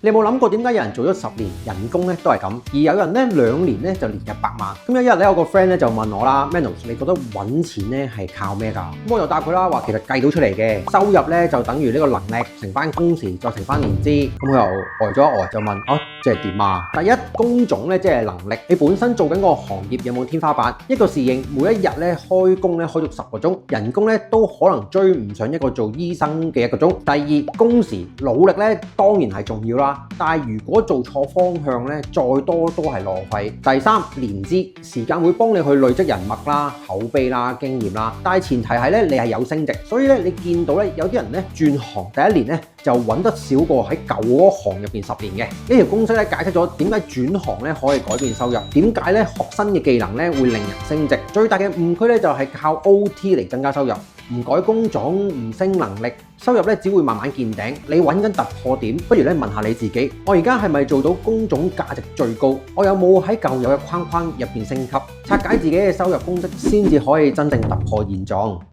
你有冇諗過點解有人做咗10年人工咧都係咁，而有人咧2年咧就年入百萬？咁有一日咧，有個 friend 咧就問我啦，Manos，你覺得揾錢咧係靠咩㗎？咁我就答佢啦，話其實計到出嚟嘅收入咧就等於呢個能力乘翻工時再乘翻年資。咁佢又呆咗一呆，就問即係點啊？第一，工種咧即係能力，你本身做緊個行業有冇天花板？一個侍應每一日咧開工咧開足10個鐘，人工咧都可能追唔上一個做醫生嘅1個鐘。第二，工時努力咧當然係重要啦。但係如果做錯方向咧，再多都係浪費。第三，年資時間會幫你去累積人脈啦、口碑啦、經驗啦。但係前提係咧，你係有升值。所以咧，你見到咧有啲人咧轉行第1年咧就揾得少過喺舊嗰行入邊10年嘅。呢條公式咧解釋咗點解轉行咧可以改變收入，點解咧學新嘅技能咧會令人升值。最大嘅誤區咧就係靠 OT 嚟增加收入。唔改工種，唔升能力，收入咧只會慢慢見頂。你揾緊突破點，不如咧問下你自己：我而家係咪做到工種價值最高？我有冇喺舊有嘅框框入邊升級？拆解自己嘅收入公式，先至可以真正突破現狀。